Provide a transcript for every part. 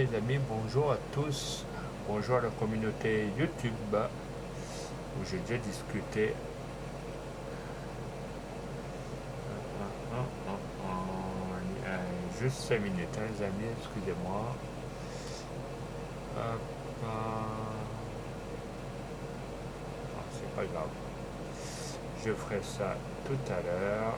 les amis, bonjour à tous, bonjour à la communauté YouTube où j'ai déjà discuté. Juste 5 minutes, hein, les amis, excusez-moi. Hop, c'est pas grave, je ferai ça tout à l'heure.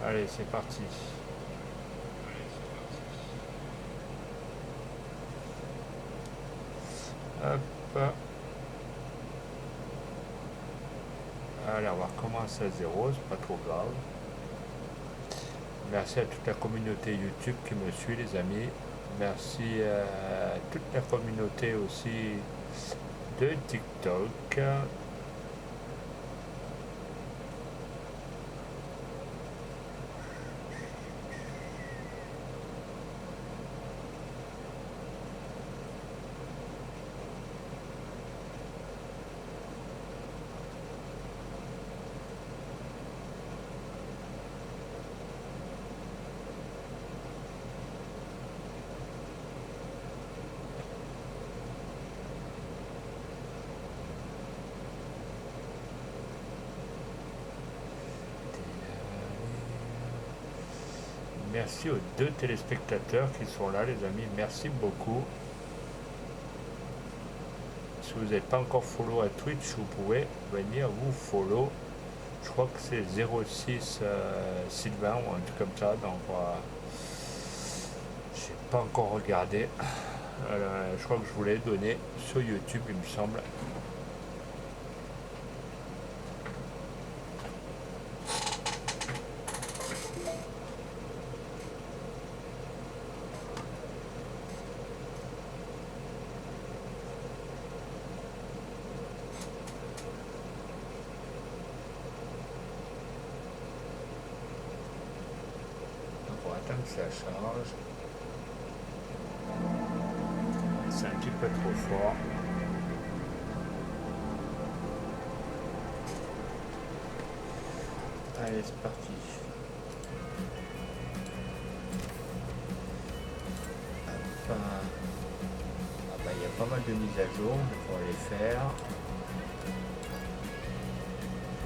Allez, c'est parti. Hop. Allez, on va recommencer à zéro, c'est pas trop grave. Merci à toute la communauté YouTube qui me suit, les amis. Merci à toute la communauté aussi de TikTok. Merci aux 2 téléspectateurs qui sont là, les amis. Merci beaucoup. Si vous n'êtes pas encore follow à Twitch, vous pouvez venir vous follow. Je crois que c'est 06 Sylvain ou un truc comme ça. Donc, j'ai pas encore regardé. Je crois que je vous l'ai donné sur YouTube, il me semble. On va attendre que ça charge. C'est un petit peu trop fort. Allez, c'est parti. Il y a pas mal de mises à jour, on va les faire.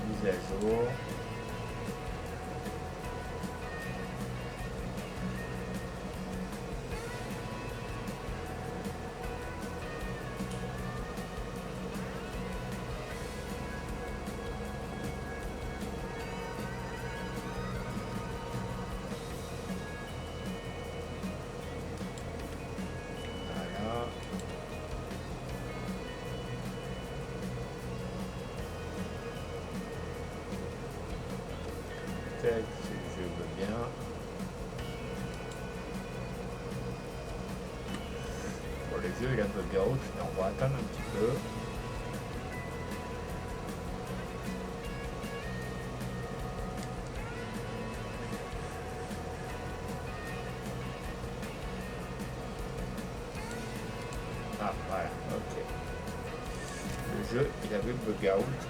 Mise à jour. Si je veux bien. Bon, le jeu il est un peu bien haut, mais on va attendre un petit peu. Ah voilà, ok. Le jeu il avait bug out.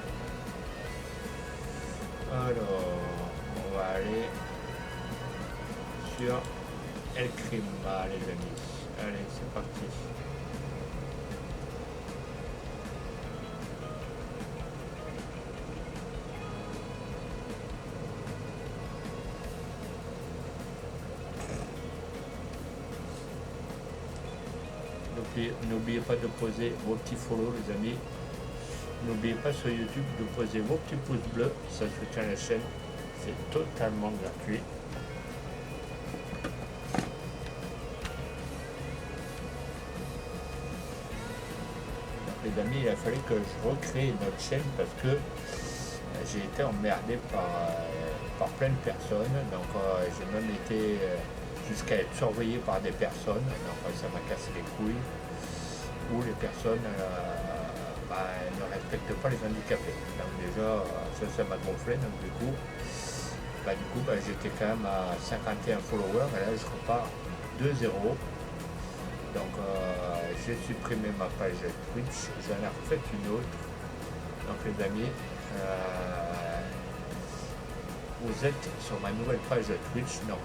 Alors, on va aller sur El Crima, les amis. Allez, c'est parti. N'oubliez pas de poser vos petits follow, les amis. N'oubliez pas sur YouTube de poser vos petits pouces bleus, ça soutient la chaîne. C'est totalement gratuit. Les amis, il a fallu que je recrée notre chaîne parce que j'ai été emmerdé par plein de personnes. Donc j'ai même été jusqu'à être surveillé par des personnes. Donc ça m'a cassé les couilles. Où les personnes elles ne respectent pas les handicapés. Donc déjà, ça m'a gonflé. Donc du coup, j'étais quand même à 51 followers. Et là, je repars de 0. Donc j'ai supprimé ma page Twitch, j'en ai refait une autre. Donc les amis, vous êtes sur ma nouvelle page Twitch, donc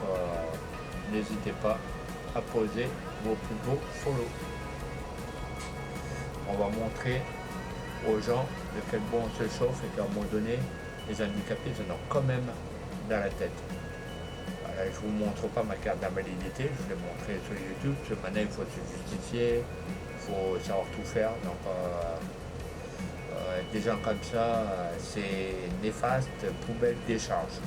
n'hésitez pas à poser vos plus beaux follow. On va montrer aux gens de quel bon on se chauffe et qu'à un moment donné, les handicapés en ont quand même dans la tête. Voilà, je ne vous montre pas ma carte d'invalidité, je vous l'ai montré sur YouTube, parce que maintenant il faut se justifier, il faut savoir tout faire. Donc des gens comme ça, c'est néfaste, poubelle, décharge.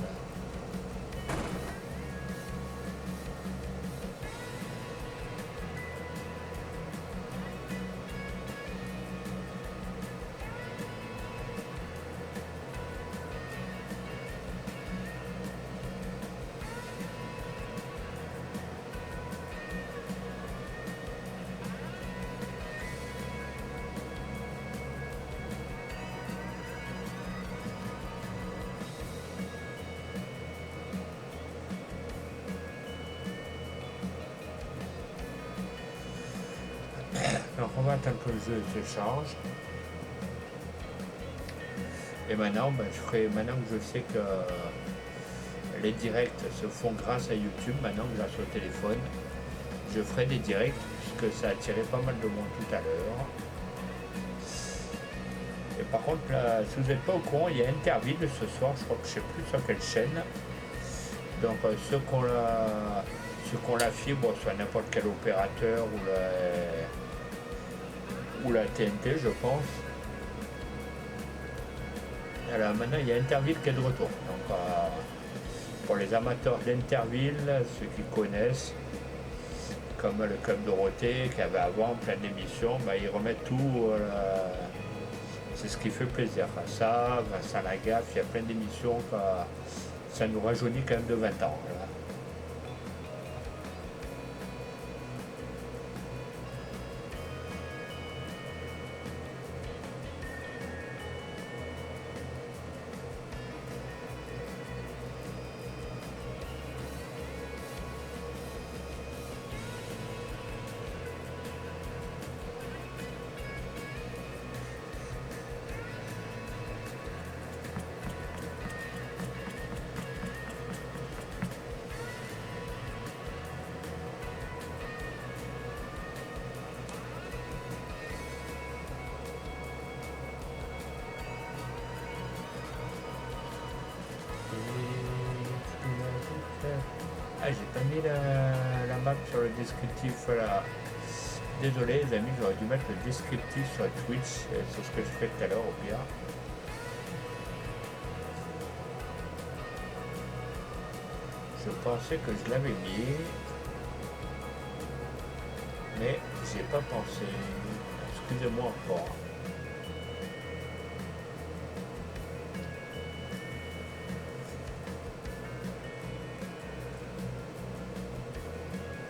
Donc on va attendre que le jeu se change. Et maintenant, maintenant que je sais que les directs se font grâce à YouTube, maintenant grâce au téléphone, je ferai des directs puisque ça a attiré pas mal de monde tout à l'heure. Et par contre, là, si vous n'êtes pas au courant, il y a Interville ce soir, je crois que je ne sais plus sur quelle chaîne. Donc ceux qui ont la fibre sur n'importe quel opérateur ou la TNT, je pense. Alors maintenant, il y a Interville qui est de retour. Donc pour les amateurs d'Interville, ceux qui connaissent, comme le Club Dorothée qui avait avant plein d'émissions, ils remettent tout. C'est ce qui fait plaisir. Ça, Vincent Lagaffe, il y a plein d'émissions, ça nous rajeunit quand même de 20 ans. Voilà. Ah, j'ai pas mis la map sur le descriptif là. Désolé les amis, j'aurais dû mettre le descriptif sur Twitch, c'est ce que je ferai tout à l'heure au pire. Je pensais que je l'avais mis, mais j'ai pas pensé. Excusez-moi encore.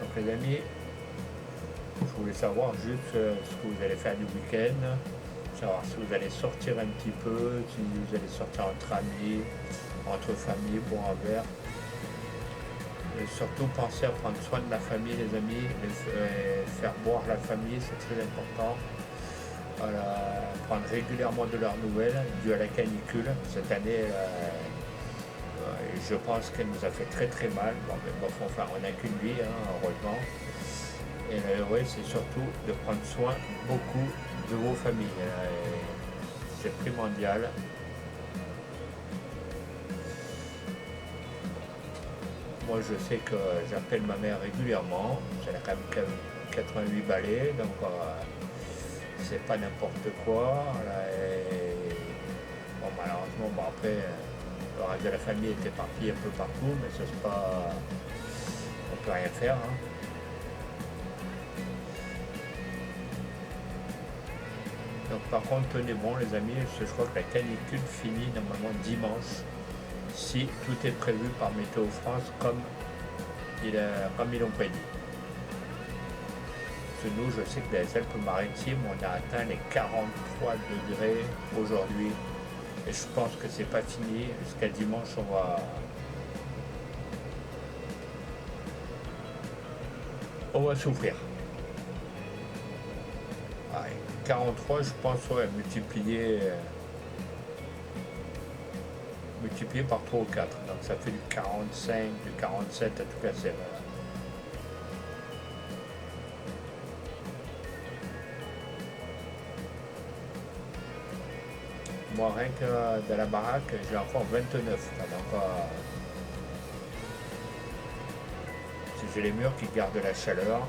Donc les amis, je voulais savoir juste ce que vous allez faire du week-end, savoir si vous allez sortir un petit peu, si vous allez sortir entre amis, entre familles, boire un verre. Et surtout pensez à prendre soin de la famille les amis, faire boire la famille, c'est très important. Voilà, prendre régulièrement de leurs nouvelles dû à la canicule. Cette année, je pense qu'elle nous a fait très très mal. Bon, mais bon, enfin, on n'a qu'une vie, heureusement. Et ouais, c'est surtout de prendre soin beaucoup de vos familles. C'est primordial. Moi, je sais que j'appelle ma mère régulièrement. Elle a quand même 88 balais, donc c'est pas n'importe quoi. Bon, malheureusement, après, le reste de la famille était parti un peu partout, mais ça c'est pas, on peut rien faire. Donc par contre, tenez bon les amis, je crois que la canicule finit normalement dimanche, si tout est prévu par Météo France comme ils l'ont prédit. Parce que nous, je sais que dans les Alpes-Maritimes, on a atteint les 43 degrés aujourd'hui. Et je pense que c'est pas fini. Jusqu'à dimanche, on va souffrir. Ouais, 43, je pense, ouais, multiplié par 3 ou 4. Donc ça fait du 45, du 47 à tout casser. Voilà. Moi, rien que de la baraque, j'ai encore 29. Donc, si j'ai les murs qui gardent la chaleur,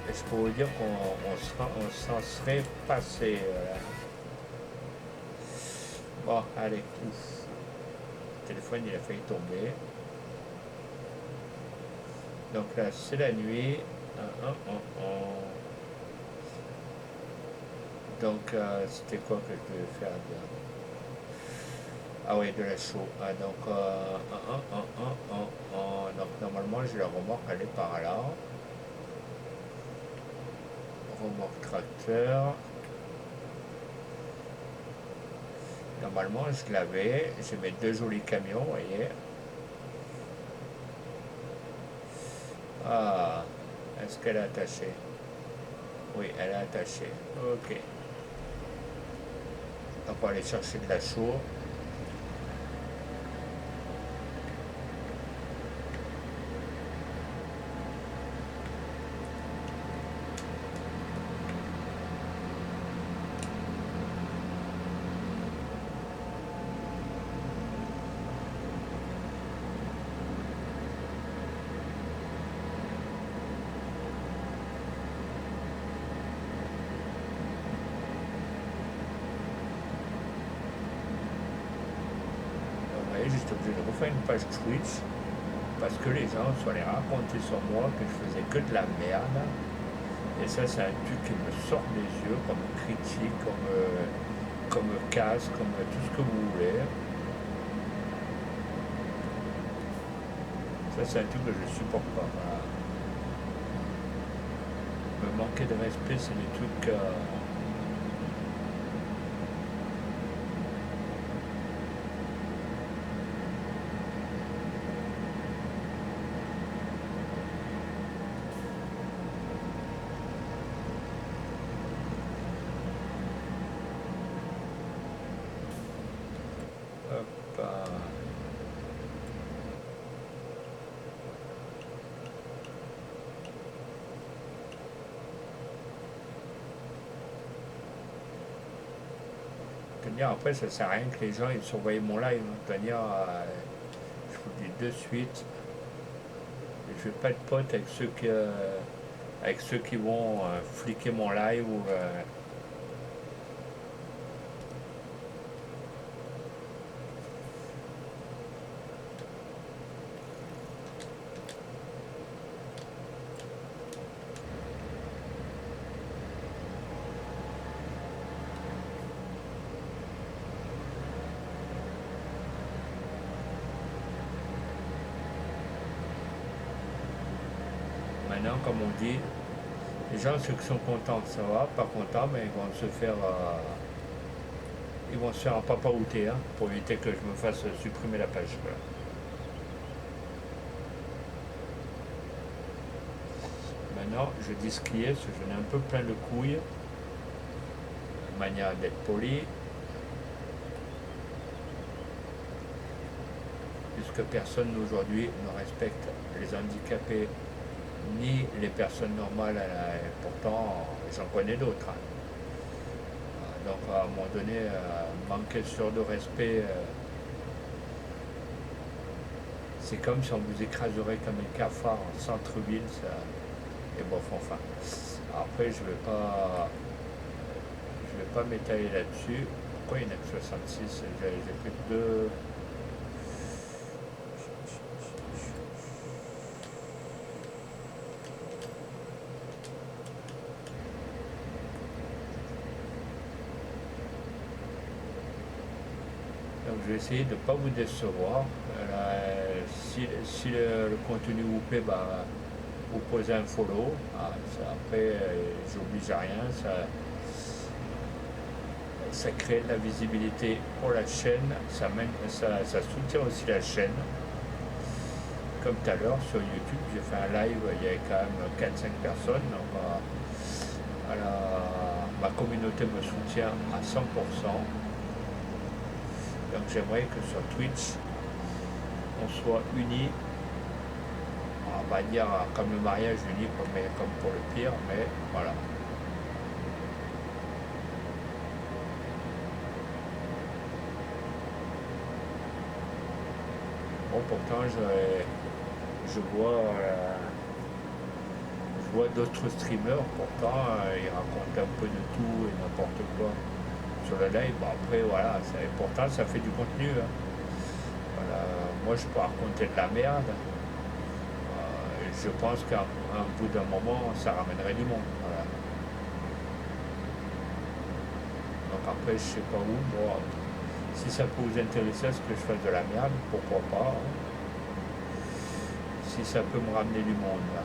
et je peux vous dire qu'on s'en serait passé. Voilà. Bon, allez, ouf. Le téléphone, il a failli tomber. Donc là, c'est la nuit. Donc, c'était quoi que je devais faire bien? Ah oui, de la chaux. Ah, donc, donc, normalement, j'ai la remorque, elle est par là. Remorque tracteur. Normalement, je l'avais. J'ai mes deux jolis camions, vous voyez. Ah, est-ce qu'elle est attachée? Oui, elle est attachée. Ok. Donc, on va aller chercher de la chaux. Vous voyez, j'étais obligé de refaire une page Twitch parce que les gens sont allés raconter sur moi que je faisais que de la merde. Et ça, c'est un truc qui me sort des yeux, comme critique, comme casse, comme tout ce que vous voulez. Ça, c'est un truc que je supporte pas. Voilà. Me manquer de respect, c'est des trucs. Hop, après, ça sert à rien que les gens ils surveillent mon live. Je vous le dis de suite, je vais pas être pote avec ceux qui vont fliquer mon live ou. Maintenant, comme on dit, les gens, ceux qui sont contents, ça va, pas contents, mais ils vont se faire un papa outé, hein, pour éviter que je me fasse supprimer la page. Voilà. Maintenant, je dis ce qui est, parce que j'en ai un peu plein de couilles, de manière d'être poli, puisque personne aujourd'hui ne respecte les handicapés ni les personnes normales, et pourtant j'en connais d'autres. Hein. Donc à un moment donné, manquer sur de respect, c'est comme si on vous écraserait comme un cafard en centre-ville. Et bon, enfin. Après, je vais pas m'étaler là-dessus. Pourquoi il n'y en a que 66? J'ai pris deux. Donc je vais essayer de ne pas vous décevoir. Si le contenu vous plaît, bah, vous posez un follow. Après, j'oblige à rien. Ça crée de la visibilité pour la chaîne. Ça soutient aussi la chaîne. comme tout à l'heure sur YouTube, j'ai fait un live, il y avait quand même 4-5 personnes. Donc, ma communauté me soutient à 100%. Donc j'aimerais que sur Twitch, on soit unis. On va dire comme le mariage uni, comme pour le pire, mais voilà. Bon, pourtant, je vois d'autres streamers, pourtant, ils racontent un peu de tout et n'importe quoi sur le live. Bon, après, voilà, pourtant, ça fait du contenu. Hein. Voilà. Moi, je peux raconter de la merde. Je pense qu'à un bout d'un moment, ça ramènerait du monde. Voilà. Donc après, je sais pas où. Moi, si ça peut vous intéresser à ce que je fasse de la merde, pourquoi pas. Hein. Si ça peut me ramener du monde. Là.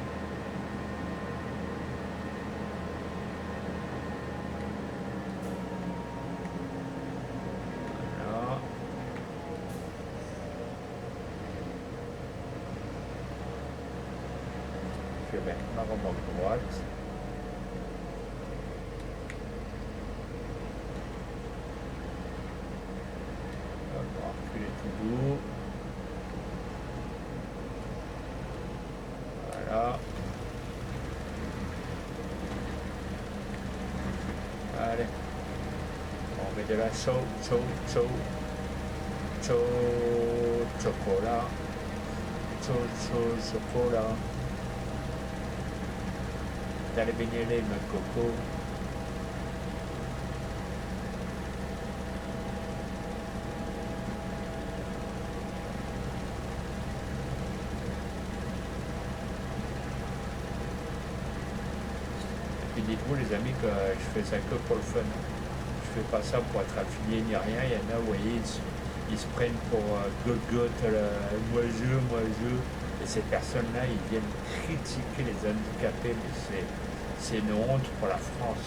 Voilà. Je vais mettre ma remorque droite. On va reculer tout doux. Voilà. Allez. On met de la chaud, chocolat. Chocolat. Dans les beignets de coco. Et dites-vous les amis que je fais ça que pour le fun. Je fais pas ça pour être affilié ni rien. Il y en a, vous voyez, ils se prennent pour moi je. Et ces personnes-là, ils viennent critiquer les handicapés, mais c'est une honte pour la France.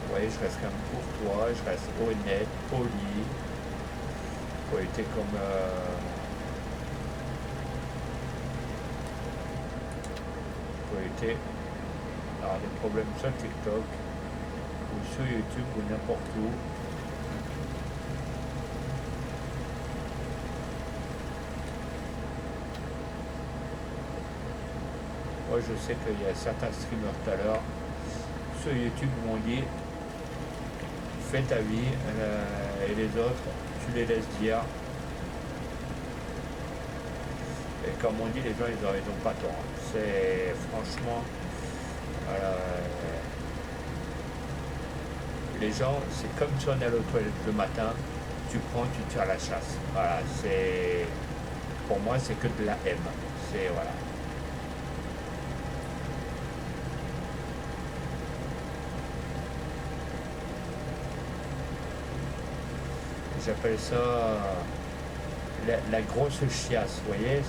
Vous voyez, je reste quand même courtois, je reste honnête, poli, pour éviter comme... pour éviter alors, des problèmes sur TikTok, ou sur YouTube, ou n'importe où. Moi, je sais qu'il y a certains streamers tout à l'heure sur YouTube m'ont dit fais ta vie et les autres, tu les laisses dire. Et comme on dit, les gens, ils ont pas tort. C'est franchement, les gens, c'est comme si on est à aux toilettes le matin, tu prends, tu tires la chasse. Voilà, pour moi, c'est que de la haine. C'est, voilà. J'appelle ça la grosse chiasse, vous voyez,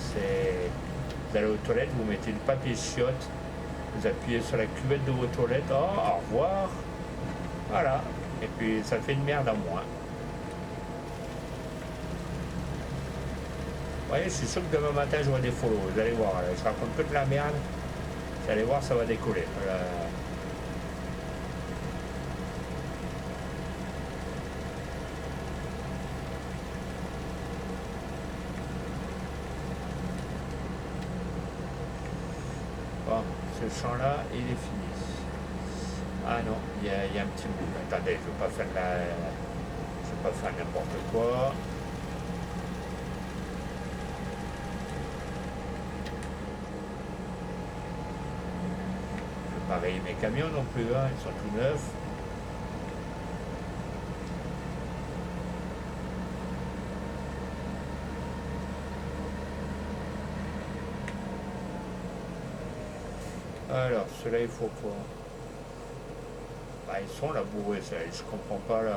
vous allez aux toilettes, vous mettez le papier chiotte, vous appuyez sur la cuvette de vos toilettes, oh, au revoir, voilà, et puis ça fait une merde en moins. Vous voyez, je suis sûr que demain matin j'aurai des follow, vous allez voir, là, je raconte que de la merde, vous allez voir, ça va décoller. Ce champ-là, il est fini. Ah non, il y a un petit bout. Attendez, je ne vais pas faire n'importe quoi. Je vais pas rayer mes camions non plus, hein, ils sont tout neufs. Alors, ceux-là, il faut quoi? Bah, ils sont labourés, je comprends pas la...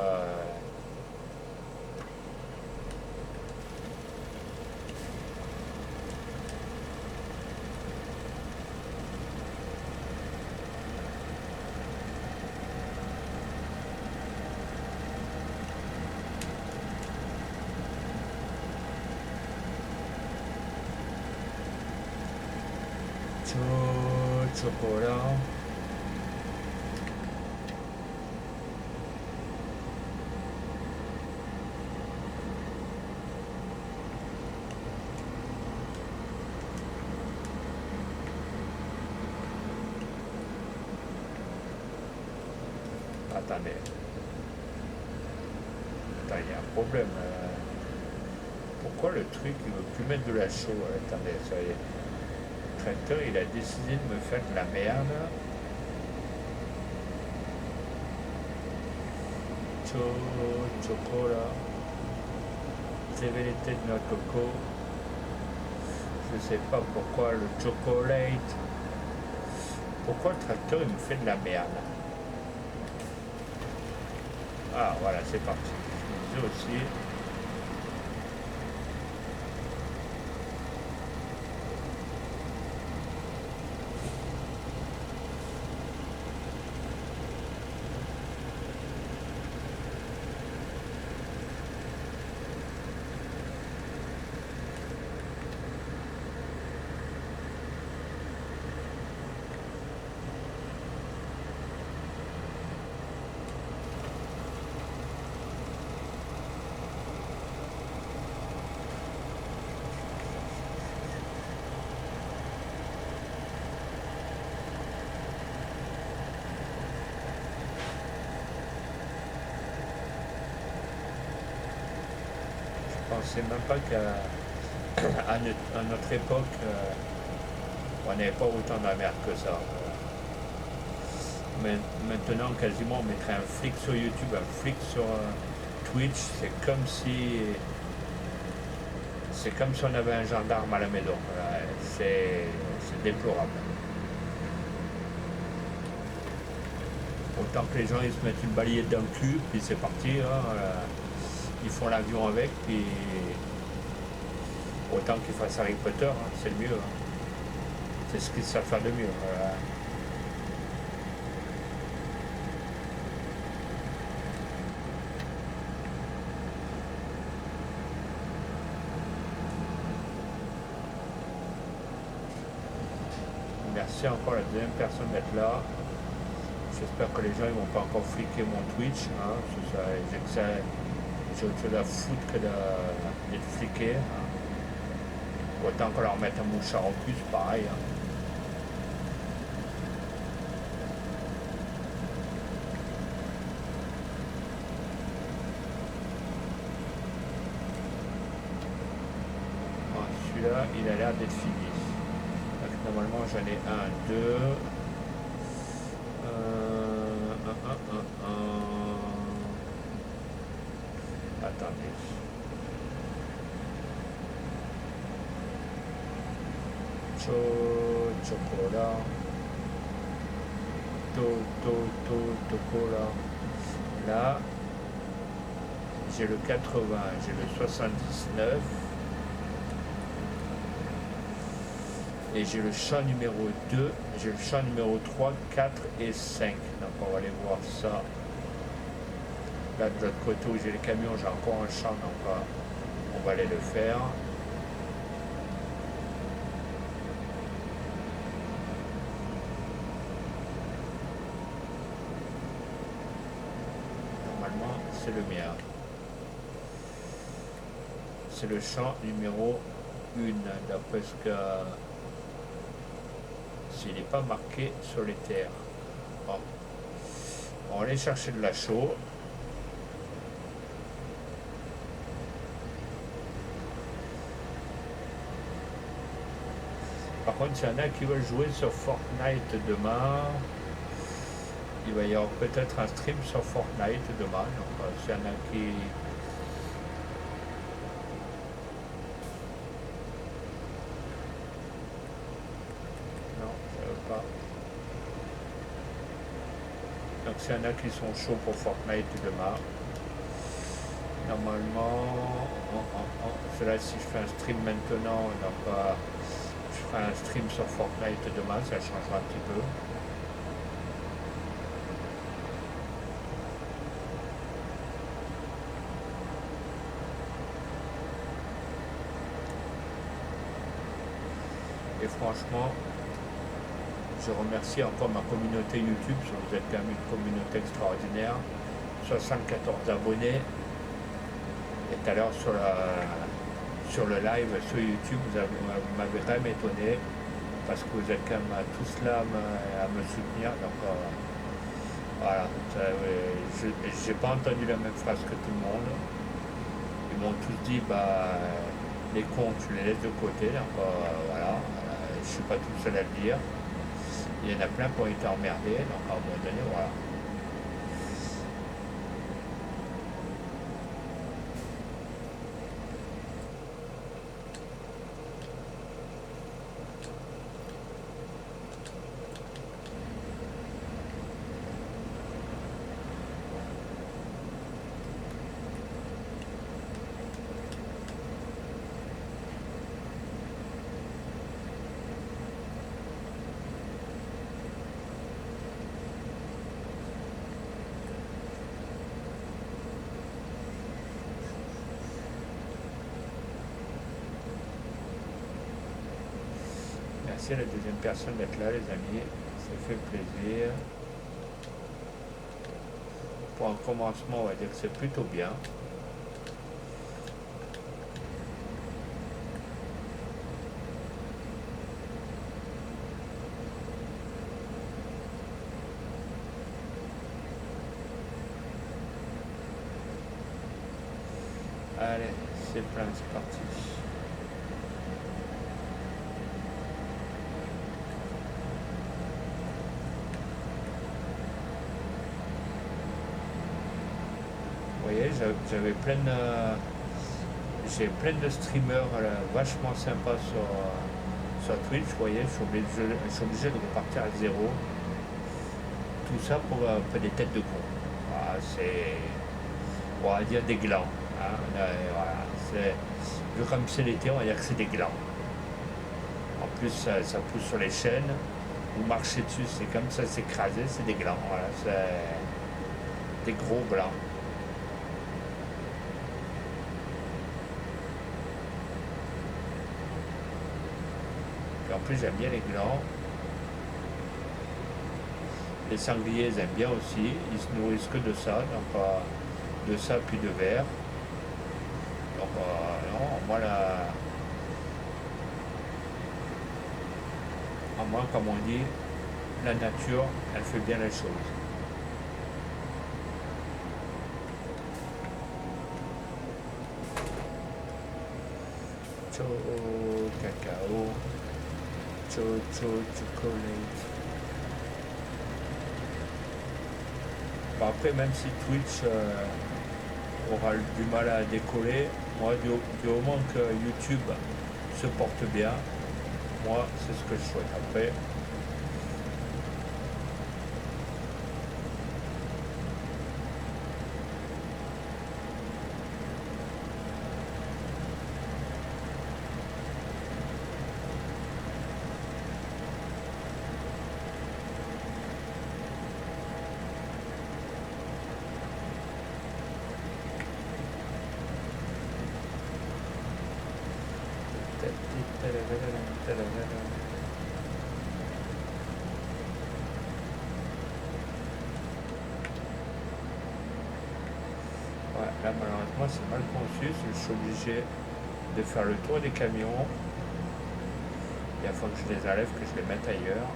Chocolat. Attendez. Attends, il y a un problème. Pourquoi le truc, il veut plus mettre de la chaux? Attendez, ça y est. Le tracteur, il a décidé de me faire de la merde. Chocolat. Sévérité de noix de coco. Je sais pas pourquoi le chocolate. Pourquoi le tracteur, il me fait de la merde? Ah voilà, c'est parti. Je me disais aussi. Je pensais même pas qu'à notre époque, on n'avait pas autant de merde que ça. Mais maintenant, quasiment, on mettrait un flic sur YouTube, un flic sur Twitch. C'est comme si on avait un gendarme à la maison. Voilà. C'est déplorable. Autant que les gens ils se mettent une balayette dans le cul, puis c'est parti. Hein, ils font l'avion avec, puis autant qu'ils fassent Harry Potter, hein, c'est le mieux. Hein. C'est ce qu'ils savent faire de mieux. Voilà. Merci encore à la deuxième personne d'être là. J'espère que les gens ne vont pas encore fliquer mon Twitch. Hein, j'ai autre chose à foutre que d'être fliqué. Hein. Autant qu'on leur mette un mouchard au cul, c'est pareil. Hein. Bon, celui-là, il a l'air d'être fini. Donc, normalement, j'en ai un, deux. Attendez. Chocolat. Chocolat. Là, j'ai le 80, j'ai le 79. Et j'ai le champ numéro 2, j'ai le champ numéro 3, 4 et 5. Donc on va aller voir ça. Là de l'autre côté où j'ai les camions, j'ai encore un champ, donc on va aller le faire. Normalement, c'est le mien. C'est le champ numéro 1, d'après ce que... S'il n'est pas marqué sur les terres. Bon. On va aller chercher de la chaux. Par contre, s'il y en a qui veulent jouer sur Fortnite demain, il va y avoir peut-être un stream sur Fortnite demain. Donc, s'il y en a qui... Donc s'il y en a qui sont chauds pour Fortnite demain, normalement, cela si je fais un stream maintenant, donc je ferai un stream sur Fortnite demain, ça changera un petit peu. Et franchement, je remercie encore ma communauté YouTube, parce que vous êtes quand même une communauté extraordinaire. 74 abonnés. Et tout à l'heure sur le live sur YouTube, vous m'avez vraiment étonné parce que vous êtes quand même tous là à me soutenir. Donc voilà, j'ai pas entendu la même phrase que tout le monde. Ils m'ont tous dit bah les comptes tu les laisses de côté. Donc voilà, je suis pas tout seul à le dire. Il y en a plein qui ont été emmerdés. Donc à un moment donné, voilà. Merci à la deuxième personne d'être là, les amis. Ça fait plaisir. Pour un commencement, on va dire que c'est plutôt bien. Allez, c'est plein, c'est parti. Vous voyez, j'ai plein de streamers vachement sympas sur Twitch. Vous voyez, je suis obligé de repartir à zéro. Tout ça pour des têtes de con. Voilà, c'est, on va dire des glands. Hein, voilà, vu comme c'est l'été, on va dire que c'est des glands. En plus, ça pousse sur les chaînes. Vous marchez dessus, c'est comme ça s'écraser, c'est des glands. Voilà, c'est des gros blancs. En plus, j'aime bien les glands. Les sangliers, ils aiment bien aussi. Ils se nourrissent que de ça, donc de ça puis de verre. Donc, non, moi, comme on dit, la nature, elle fait bien les choses. Ciao, cacao. Chocolate. Bon, après, même si Twitch aura du mal à décoller, moi, du moment que YouTube se porte bien, moi, c'est ce que je souhaite. Après, ouais, là, malheureusement, c'est mal conçu. Je suis obligé de faire le tour des camions. Il faut que je les enlève, que je les mette ailleurs.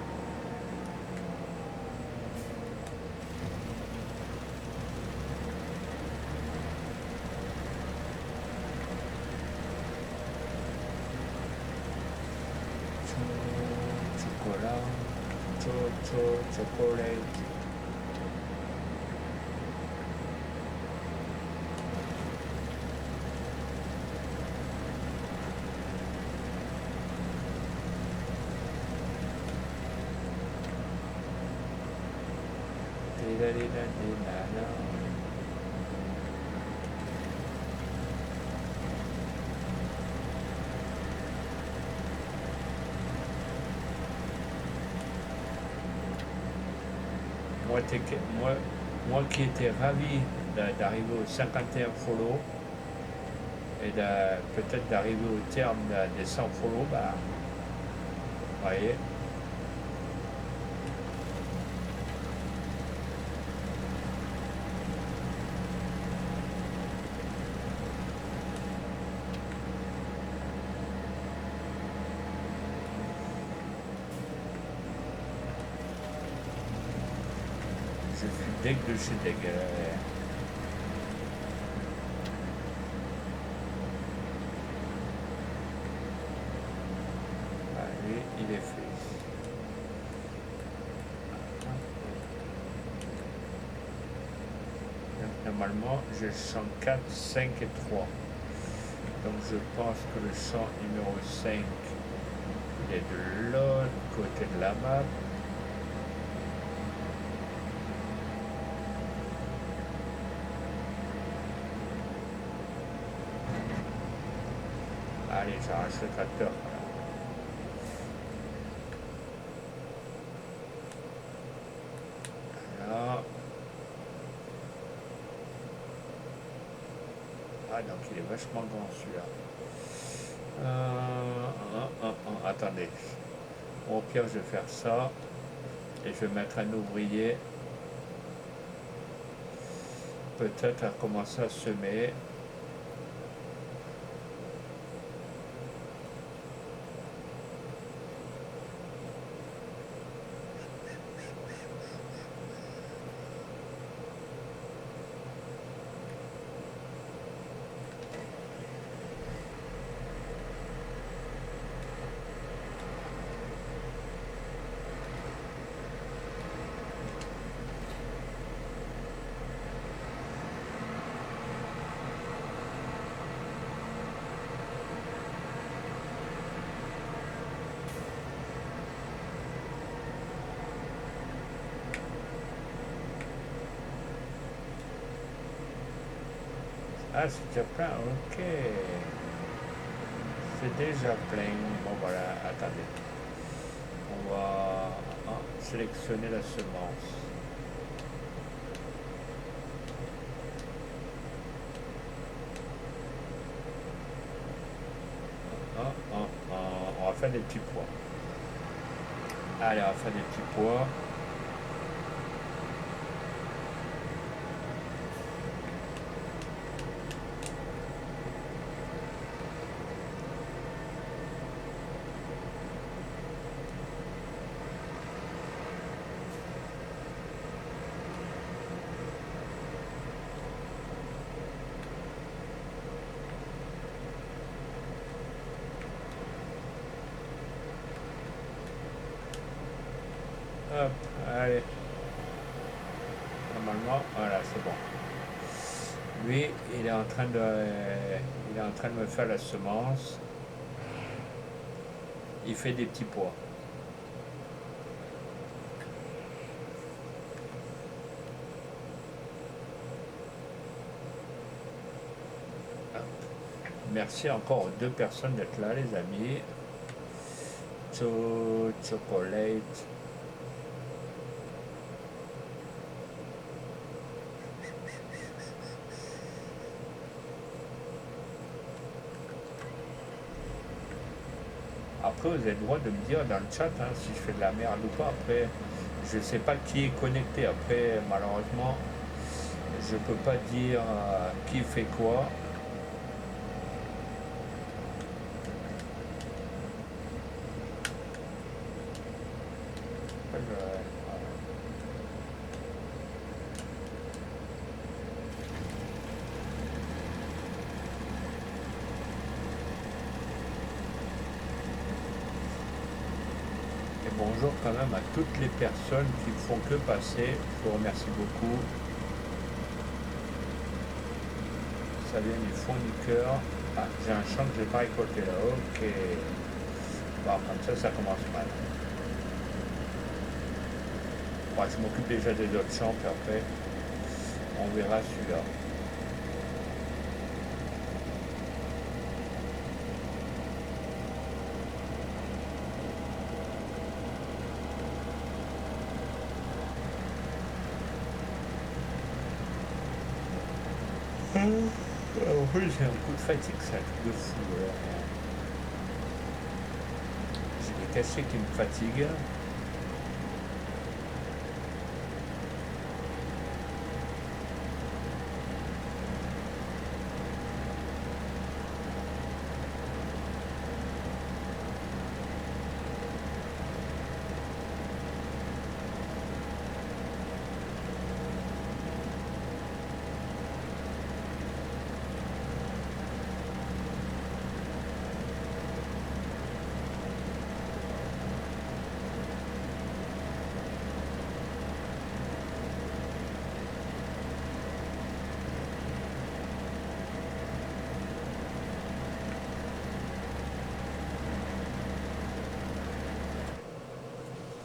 Chocolat, chocolate. Moi qui étais ravi d'arriver au 51 follow et peut-être d'arriver au terme des 100 follow, bah, vous voyez, Dès que chez Deg. Allez, il est fait. Donc, normalement, j'ai le champ 4, 5 et 3. Donc je pense que le champ numéro 5 il est de l'autre côté de la map. Allez, j'arrache le tracteur. Voilà. Ah, donc il est vachement grand celui-là. Attendez. Au pire, je vais faire ça. Et je vais mettre un ouvrier. Peut-être à commencer à semer. Ah, c'est déjà plein, ok. C'est déjà plein. Bon, voilà, attendez. On va sélectionner la semence. On va faire des petits pois. Allez, on va faire des petits pois. Hop, allez. Normalement, voilà, c'est bon. Lui, il est en train de me faire la semence. Il fait des petits pois. Merci encore aux 2 personnes d'être là, les amis. Chocolate. Après, vous avez le droit de me dire dans le chat si je fais de la merde ou pas. Après, je ne sais pas qui est connecté. Après, malheureusement, je ne peux pas dire qui fait quoi. Bonjour quand même à toutes les personnes qui ne font que passer. Je vous remercie beaucoup. Ça vient du fond du cœur. Ah, j'ai un champ que je n'ai pas récolté là. Ok. Bon, comme ça commence mal. Bon, je m'occupe déjà des autres champs, puis après, on verra celui-là. En fait, j'ai un coup de fatigue, c'est un truc de fou. J'ai des cachets qui me fatiguent.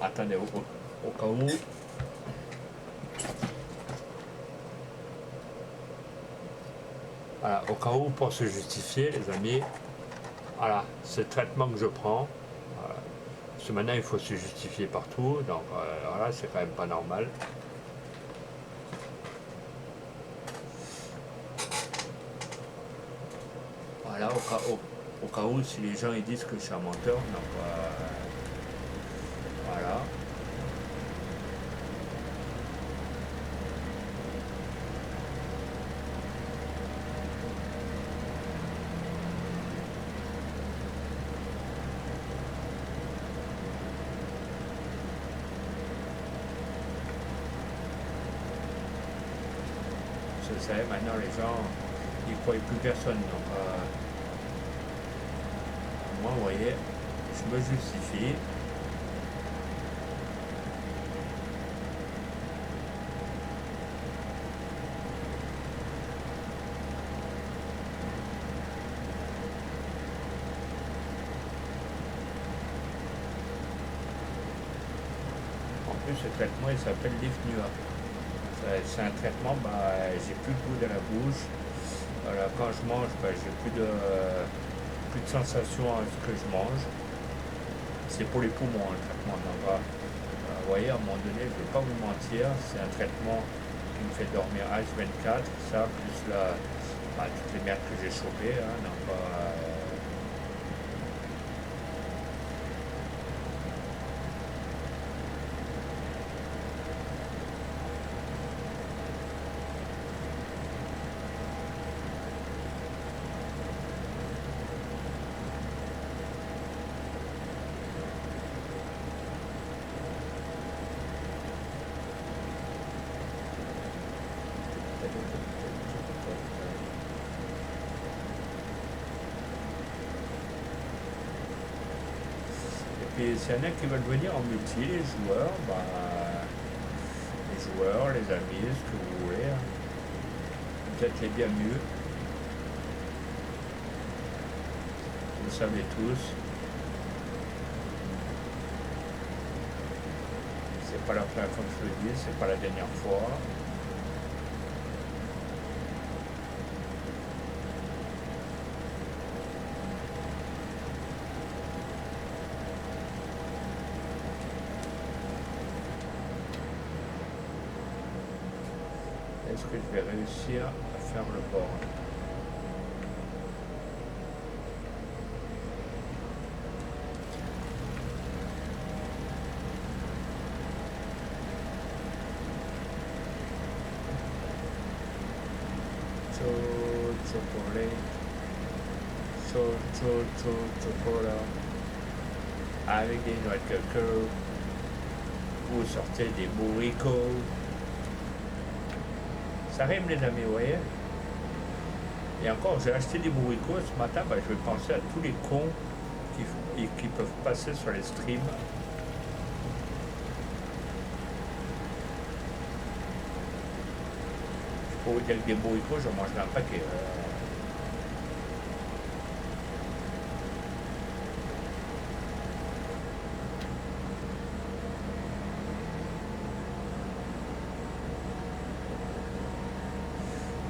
attendez, au cas où. Voilà, au cas où, pour se justifier, les amis, voilà, ce traitement que je prends, voilà, parce que maintenant il faut se justifier partout, donc voilà, c'est quand même pas normal. Voilà, au cas où, si les gens ils disent que je suis un menteur, donc voilà. Vous savez, maintenant les gens, ils ne croient plus personne, donc moi, vous voyez, je me justifie. En plus, ce traitement, il s'appelle l'IFNUA. C'est un traitement, j'ai plus de goût dans la bouche. Voilà, quand je mange, j'ai plus de sensation à ce que je mange. C'est pour les poumons, le traitement. Donc, vous voyez, à un moment donné, je ne vais pas vous mentir, c'est un traitement qui me fait dormir H24, ça, plus toutes les merdes que j'ai chopées. Hein, donc, et puis, s'il y en a qui veulent venir en multi, les joueurs, les amis, ce que vous voulez, hein. Peut-être les bien mieux. Vous le savez tous. C'est pas la première fois que je le dis, c'est pas la dernière fois. Est-ce que je vais réussir à faire le bord? Chocolat avec des noix de coco. Vous sortez des bourricots. Ça rime les amis, vous voyez. Et encore, j'ai acheté des bourricots ce matin, je vais penser à tous les cons qui peuvent passer sur les streams. Pour vous dire que des bourricots, je mangerai un paquet.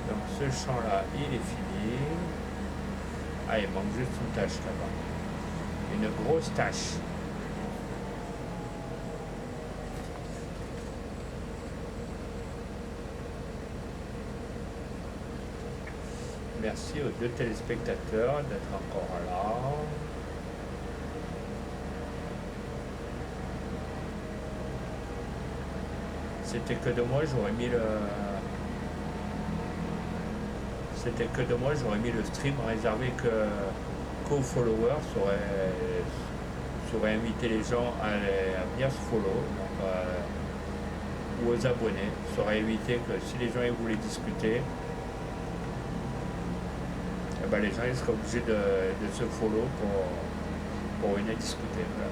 Donc ce champ-là, il est fini. Ah, il manque juste une tâche là-bas. Une grosse tâche. Merci aux 2 téléspectateurs d'être encore là. C'était que de moi, j'aurais mis le... C'était que de moi, j'aurais mis le stream réservé qu'aux followers, j'aurais invité les gens à venir se follow, donc, ou aux abonnés. J'aurais évité que si les gens ils voulaient discuter, les gens ils seraient obligés de se follow pour venir discuter. Voilà.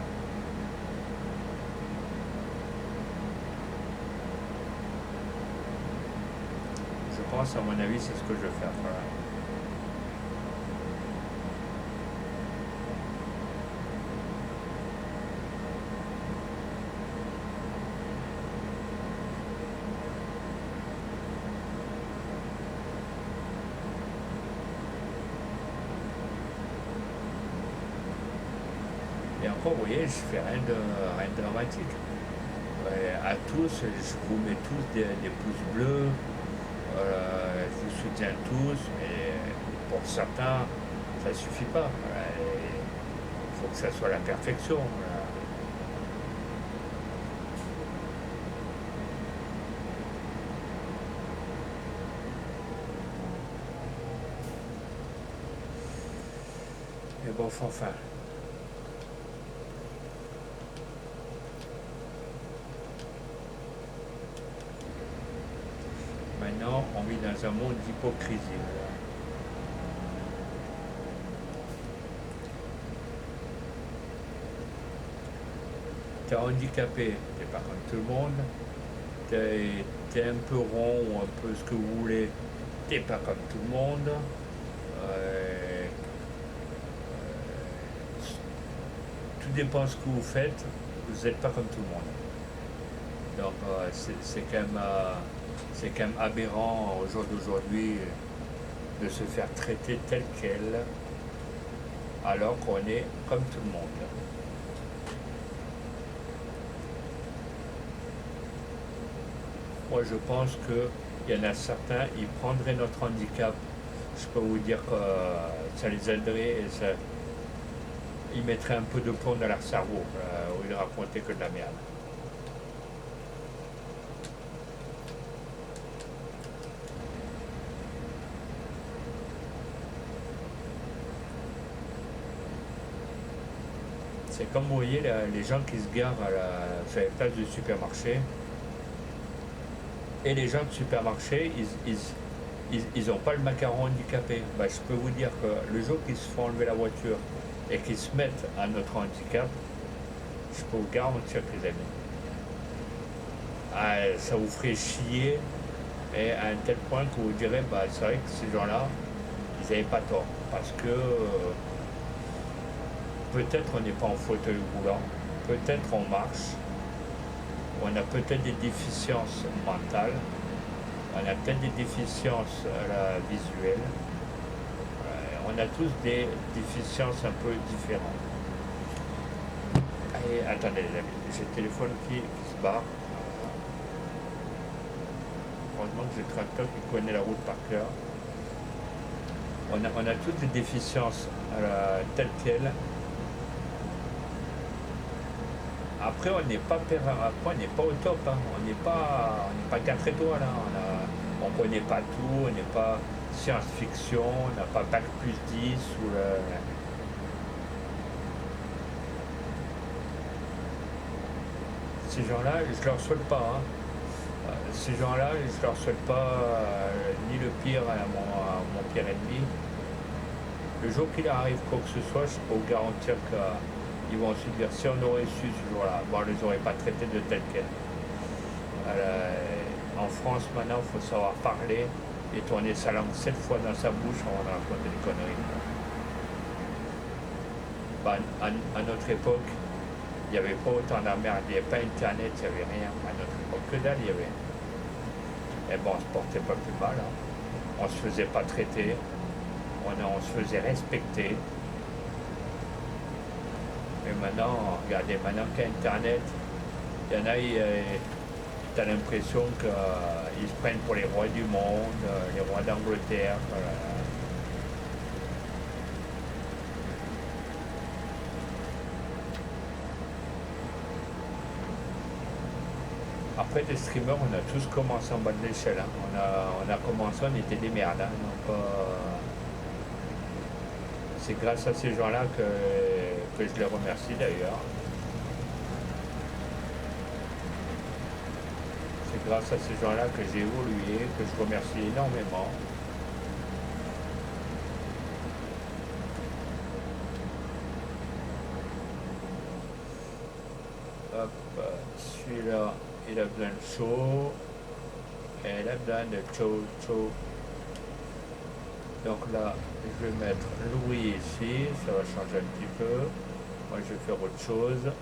Je pense, à mon avis, c'est ce que je vais faire. Voilà. après, vous voyez, je fais rien de dramatique. Ouais, à tous, je vous mets tous des pouces bleus, je vous soutiens tous, mais pour certains, ça ne suffit pas. Voilà, il faut que ça soit la perfection. Voilà. Mais bon, enfin. Maintenant, on vit dans un monde d'hypocrisie. Voilà. T'es handicapé, t'es pas comme tout le monde. T'es un peu rond ou un peu ce que vous voulez, t'es pas comme tout le monde. Euh, tout dépend de ce que vous faites, vous n'êtes pas comme tout le monde. Donc c'est quand même aberrant au jour d'aujourd'hui de se faire traiter tel quel alors qu'on est comme tout le monde. Moi je pense qu'il y en a certains, ils prendraient notre handicap, je peux vous dire que ça les aiderait et ça, ils mettraient un peu de plomb dans leur cerveau où ils racontaient que de la merde. C'est comme vous voyez les gens qui se garent sur les places du supermarché. Et les gens de supermarché, ils n'ont pas le macaron handicapé. Bah, je peux vous dire que le jour qu'ils se font enlever la voiture et qu'ils se mettent à notre handicap, je peux vous garantir que les amis, ça vous ferait chier et à un tel point que vous direz, bah, c'est vrai que ces gens-là, ils n'avaient pas tort. Parce que peut-être on n'est pas en fauteuil roulant, peut-être on marche, on a peut-être des déficiences mentales, on a peut-être des déficiences visuelles, on a tous des déficiences un peu différentes. Et attendez les amis, j'ai le téléphone qui se barre. Heureusement que j'ai le tracteur qui connaît la route par cœur. On a toutes des déficiences telles quelles. Après, on n'est pas au top, hein. On n'est pas 4 étoiles. Hein. On ne connaît pas tout, on n'est pas science-fiction, on n'a pas bac plus 10 ou Ces gens-là, je ne leur souhaite pas. Hein. Ces gens-là, je ne leur souhaite pas ni le pire à mon pire ennemi. Le jour qu'il arrive quoi que ce soit, je peux vous garantir qu'ils vont se dire si on aurait su ce jour-là, bon, on ne les aurait pas traités de tel quel. En France, maintenant, il faut savoir parler et tourner sa langue 7 fois dans sa bouche avant de raconter des conneries. Bah, à notre époque, il n'y avait pas autant d'emmerde, il n'y avait pas internet, il n'y avait rien. À notre époque, que dalle il y avait. Et bon, on se portait pas plus mal. Hein. On se faisait pas traiter, on se faisait respecter. Mais maintenant, regardez, maintenant qu'il y a internet, il y en a, t'as l'impression qu'ils se prennent pour les rois du monde, les rois d'Angleterre. Après, les streamers, on a tous commencé en bas de l'échelle. Hein. On a commencé, on était des merdes. Hein. Donc, c'est grâce à ces gens-là que je les remercie d'ailleurs. C'est grâce à ces gens-là que j'ai évolué, que je remercie énormément. Hop, celui-là, il a besoin de chaud. Elle a besoin de chaud. Donc là, je vais mettre Louis ici, ça va changer un petit peu. Moi, je vais faire autre chose.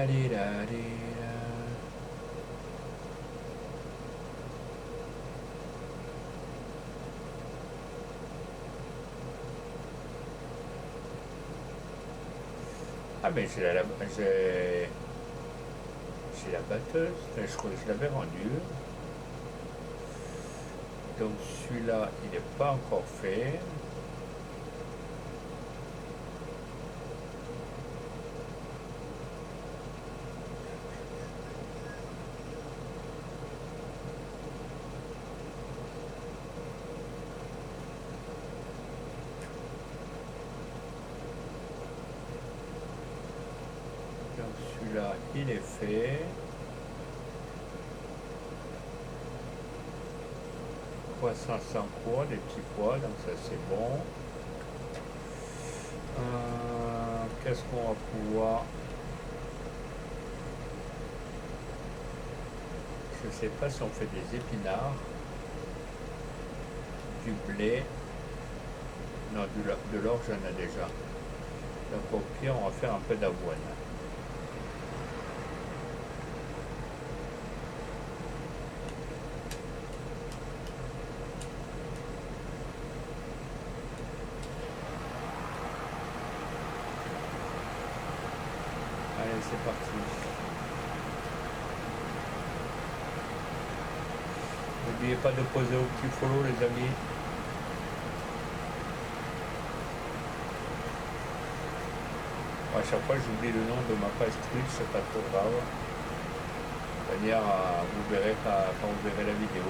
di, da, di, da. Ah mais j'ai la batteuse, je crois que je l'avais rendue. Donc celui-là, il n'est pas encore fait. Donc celui-là, il est fait. Croissance en cours, des petits pois, donc ça c'est bon. Qu'est-ce qu'on va pouvoir... Je ne sais pas si on fait des épinards, du blé. Non, de l'orge, j'en ai déjà. Donc au pire, on va faire un peu d'avoine. Allez, c'est parti. N'oubliez pas de poser au petit follow, les amis. À chaque fois, j'oublie le nom de ma page Twitch, c'est pas trop grave. De toute manière, vous verrez quand vous verrez la vidéo.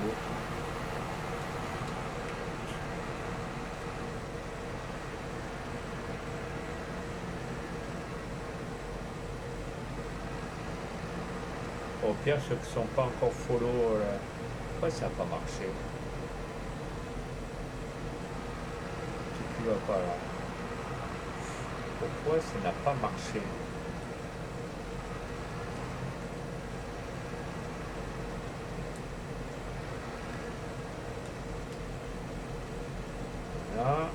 Au pire, ceux qui ne sont pas encore follow, pourquoi ça n'a pas marché? Tu vas pas là. Pourquoi ça n'a pas marché? Là.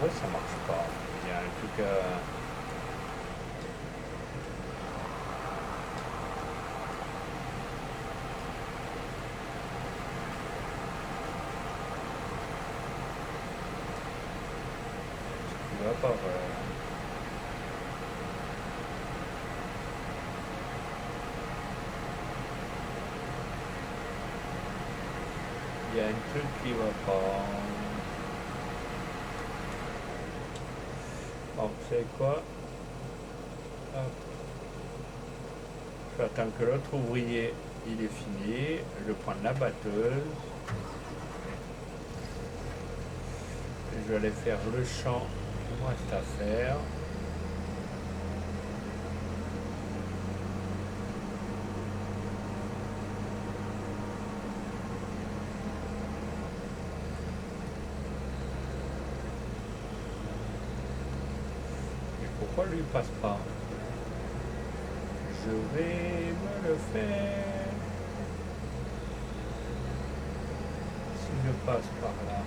Ouais, ça marche pas. Il y a un truc qui va pas. Il y a un truc qui va pas. Bon, vous savez quoi? Hop. J'attends que l'autre ouvrier il est fini. Je prends la batteuse. Je vais aller faire le champ qui me reste à faire. Et pourquoi lui passe pas? Je vais me le faire. Si je passe par là.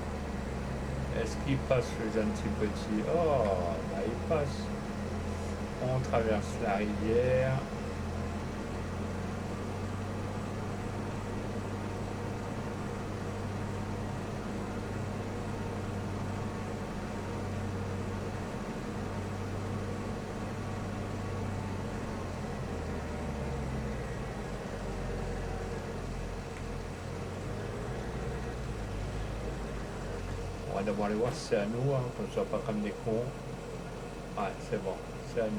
Est-ce qu'il passe le gentil petit? Oh, bah il passe. On traverse la rivière. On va d'abord aller voir si c'est à nous, hein, qu'on ne soit pas comme des cons. Ouais, c'est bon, c'est à nous.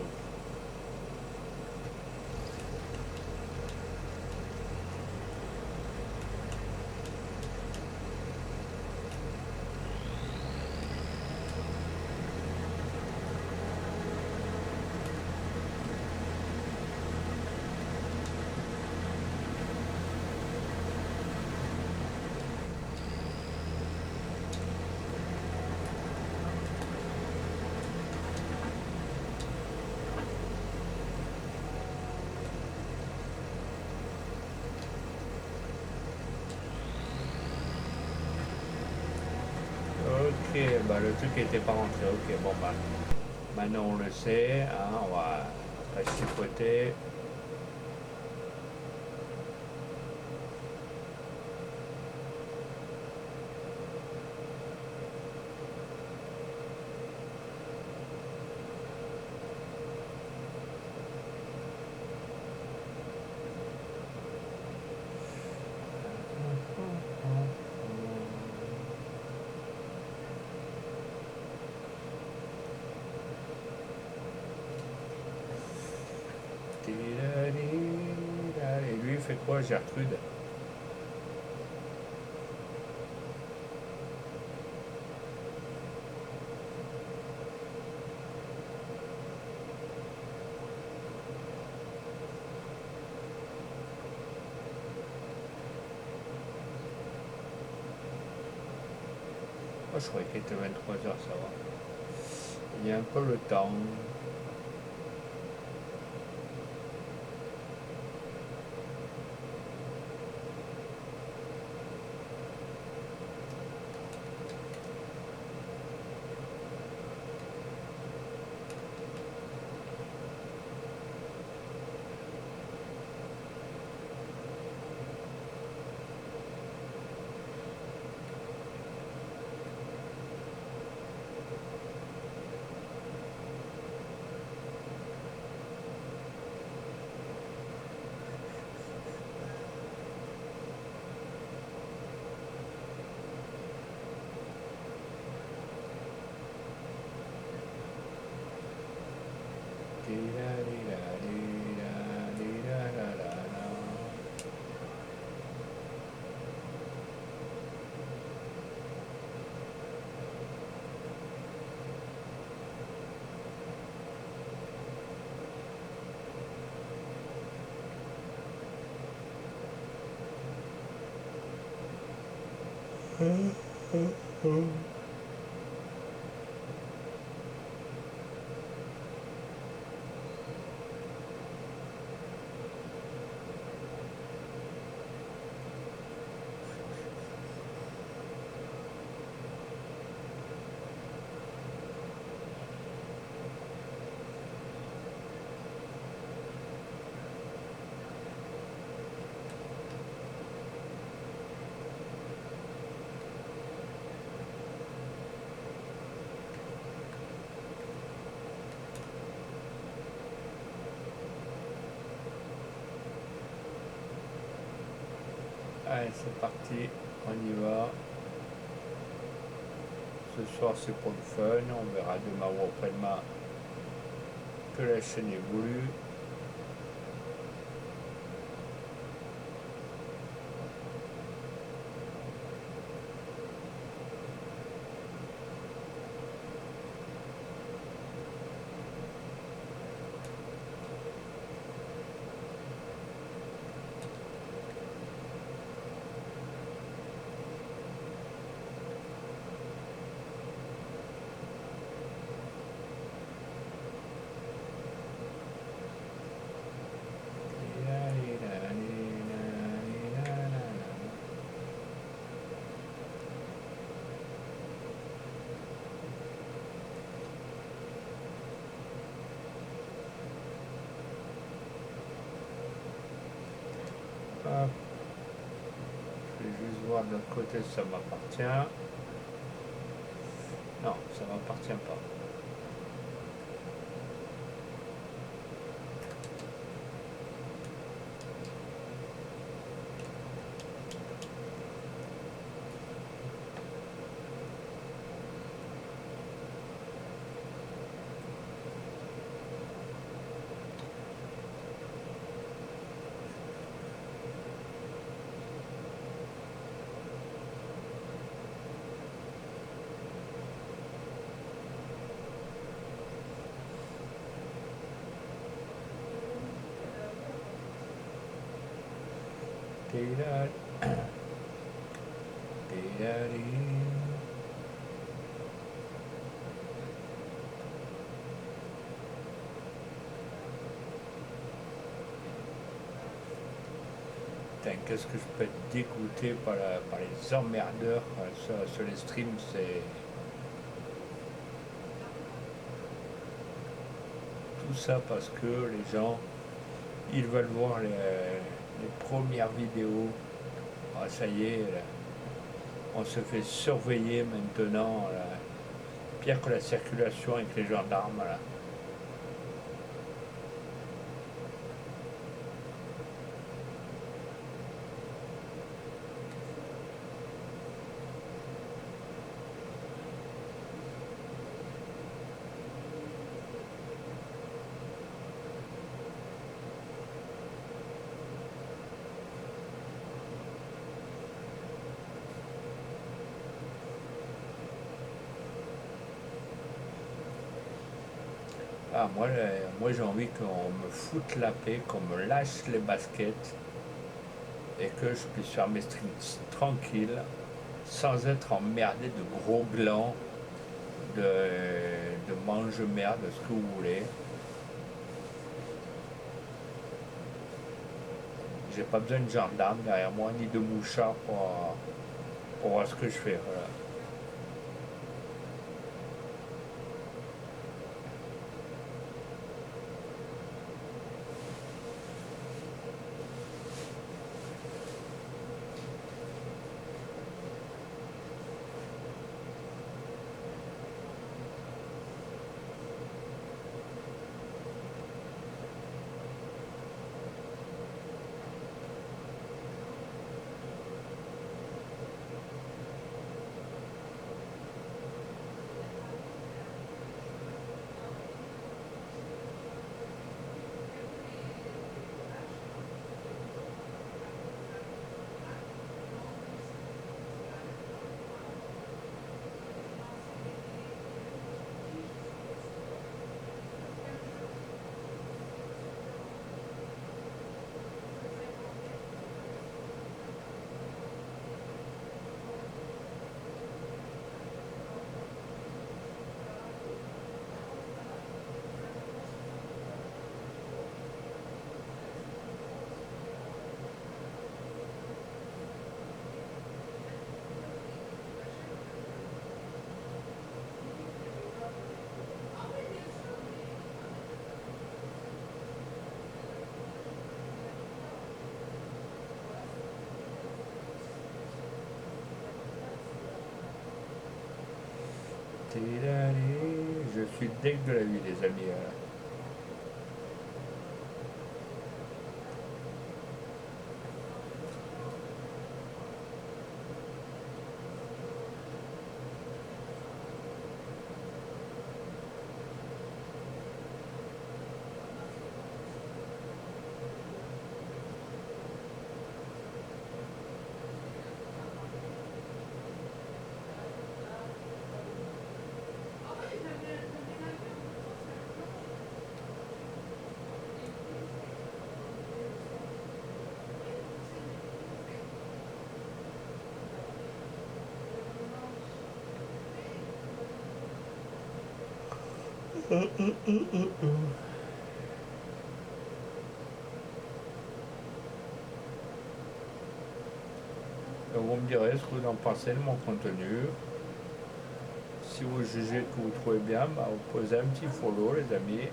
bah le truc n'était pas rentré. Ok, bon bah maintenant on le sait, hein, on va pas chipoter. Et lui, il fait quoi, Gertrude? Oh, je croyais qu'il était 23 h, ça va. Il y a un peu le temps. Allez, c'est parti, on y va. Ce soir, c'est pour le fun. On verra demain ou après-demain que la chaîne évolue. Hop. Je vais juste voir de l'autre côté si ça m'appartient. Non, ça ne m'appartient pas. Putain, qu'est-ce que je peux être dégoûté par les emmerdeurs sur les streams, c'est... tout ça parce que les gens, ils veulent voir les premières vidéos. Ah, ça y est, là, on se fait surveiller maintenant, là. Pire que la circulation avec les gendarmes, là. Ah, moi j'ai envie qu'on me foute la paix, qu'on me lâche les baskets et que je puisse faire mes streams tranquille, sans être emmerdé de gros glands, de mange-merde, ce que vous voulez. J'ai pas besoin de gendarmes derrière moi, ni de mouchards pour voir ce que je fais. Voilà. Je suis deg de la vie, les amis. Donc vous me direz ce que vous en pensez de mon contenu. Si vous jugez que vous trouvez bien, bah, vous posez un petit follow, les amis.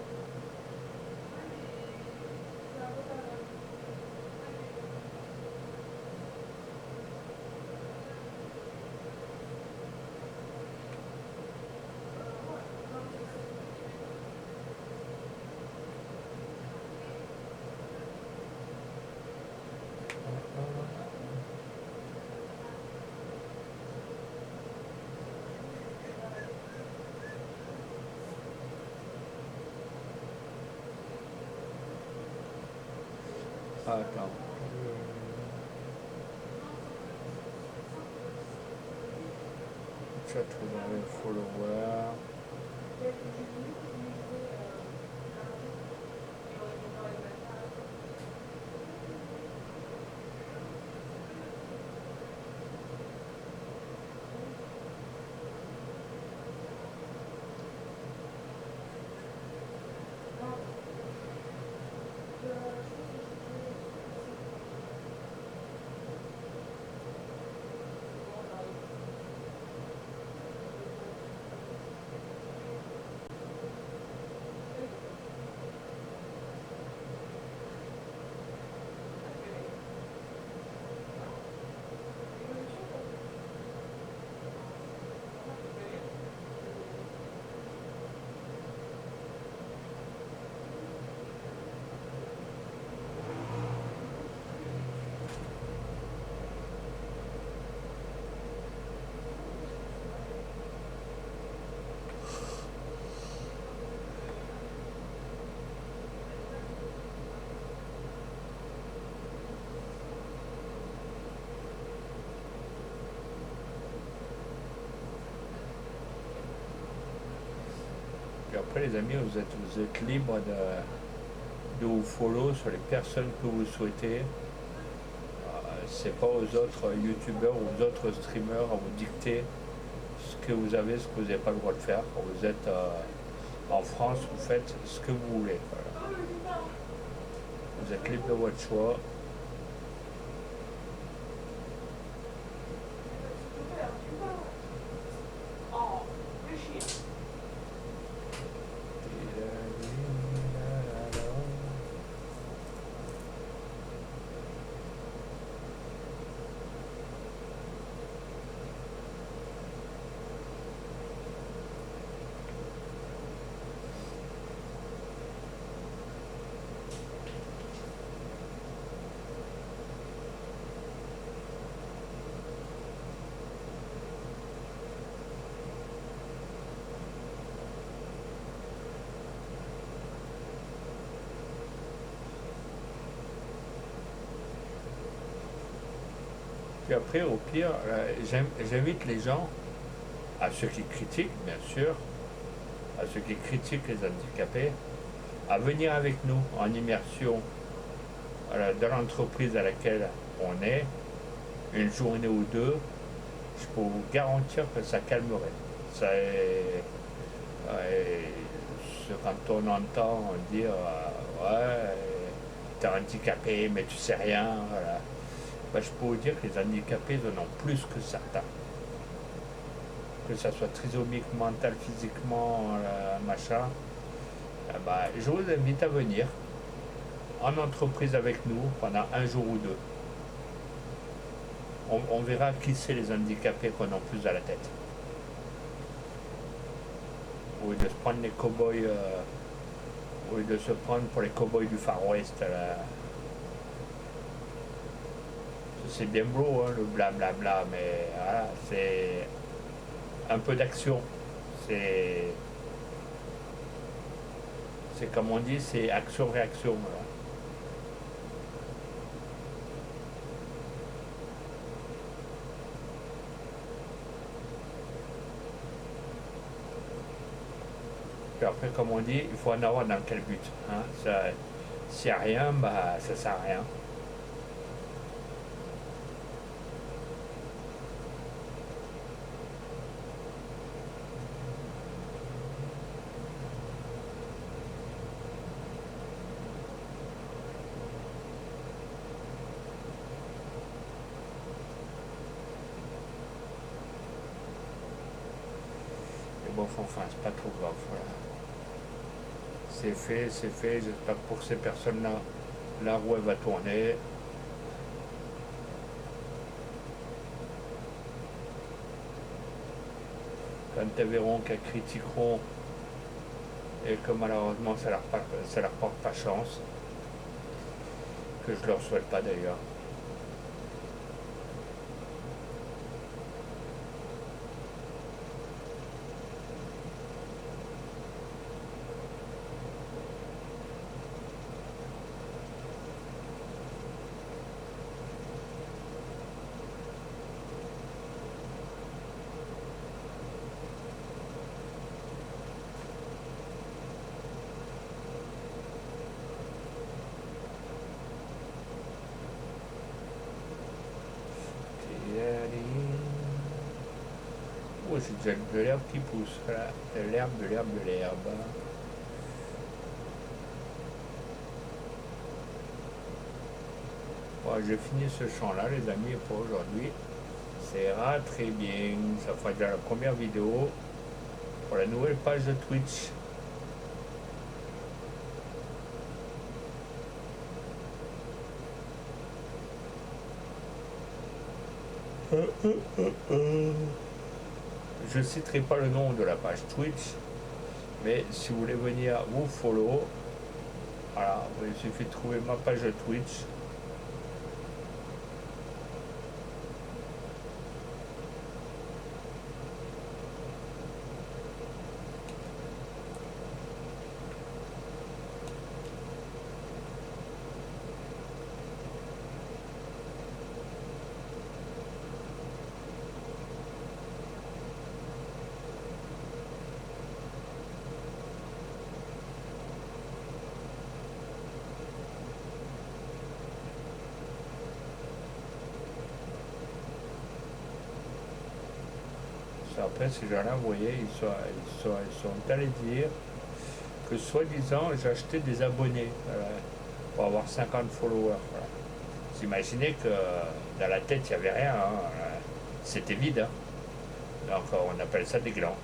Ah, attends. Chat dans les followers. après, les amis, vous êtes libres de vous follow sur les personnes que vous souhaitez. C'est pas aux autres youtubeurs ou aux autres streamers à vous dicter ce que vous avez, ce que vous n'avez pas le droit de faire. Quand vous êtes en France, vous faites ce que vous voulez. Voilà. Vous êtes libre de votre choix. Puis après, au pire, j'invite les gens, à ceux qui critiquent, bien sûr, à ceux qui critiquent les handicapés, à venir avec nous en immersion dans l'entreprise à laquelle on est, une journée ou deux. Je peux vous garantir que ça calmerait. Ça est, quand on entend dire ouais, t'es handicapé mais tu sais rien, voilà. Ben, je peux vous dire que les handicapés en ont plus que certains. Que ça soit trisomique, mental, physiquement, machin. Ben, je vous invite à venir en entreprise avec nous pendant un jour ou deux. On verra qui c'est les handicapés qu'on a plus à la tête. Au lieu de se prendre les cow-boys, au lieu de se prendre pour les cow-boys du Far West. C'est bien beau, hein, le blablabla, mais voilà, c'est un peu d'action. C'est comme on dit, c'est action-réaction. Voilà. Puis après, comme on dit, il faut en avoir dans quel but. Hein. S'il n'y a rien, bah, ça ne sert à rien. Et bon, enfin, c'est pas trop grave. Voilà. C'est fait, c'est fait. J'espère que pour ces personnes-là, la roue elle va tourner. Quand elles verront qu'elles critiqueront et que malheureusement ça leur porte pas chance, que je leur souhaite pas d'ailleurs. Oh, c'est déjà de l'herbe qui pousse, voilà. De l'herbe, de l'herbe, de l'herbe. Bon, j'ai fini ce champ-là, les amis, pour aujourd'hui. Ça ira très bien. Ça fera déjà la première vidéo pour la nouvelle page de Twitch. Je ne citerai pas le nom de la page Twitch, mais si vous voulez venir vous follow, voilà, il suffit de trouver ma page Twitch. après, ces gens-là, vous voyez, ils sont allés dire que soi-disant, j'achetais des abonnés, voilà, pour avoir 50 followers. Voilà. Vous imaginez que dans la tête, il n'y avait rien, hein, c'était vide. Hein. Donc on appelle ça des glands.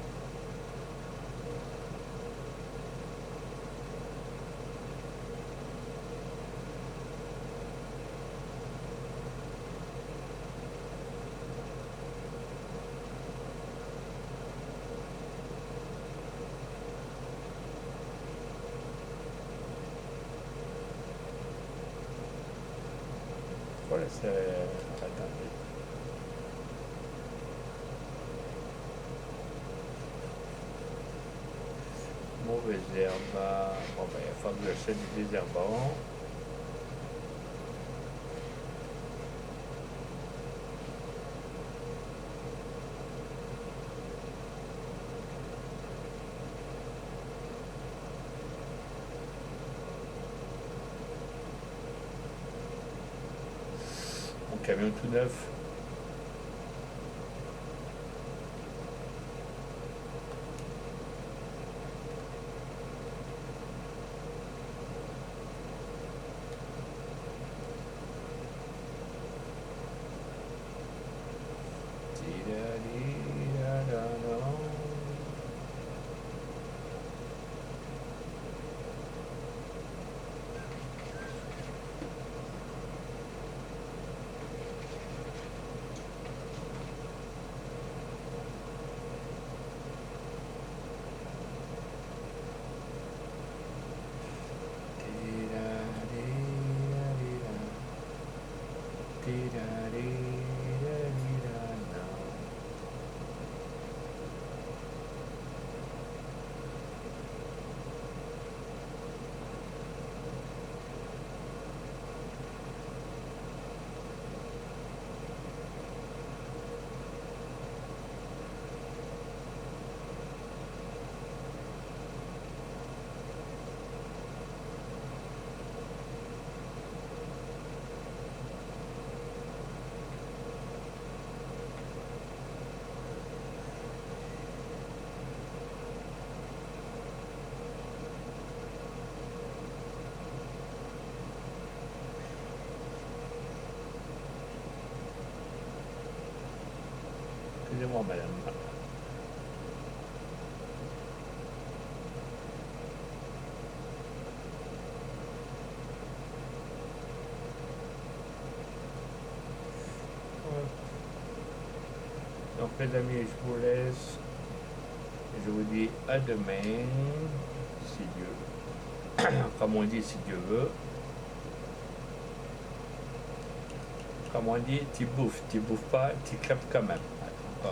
Voilà, c'est... Attendez. Mauvaise herbe. Bon, ben, il faut que j'achète du désherbant. Mon camion tout neuf. Excusez-moi, madame. Donc, les amis, je vous laisse. Je vous dis à demain, si Dieu, comme on dit, si Dieu veut. Comme on dit, tu bouffes pas, tu crèves quand même. Donc,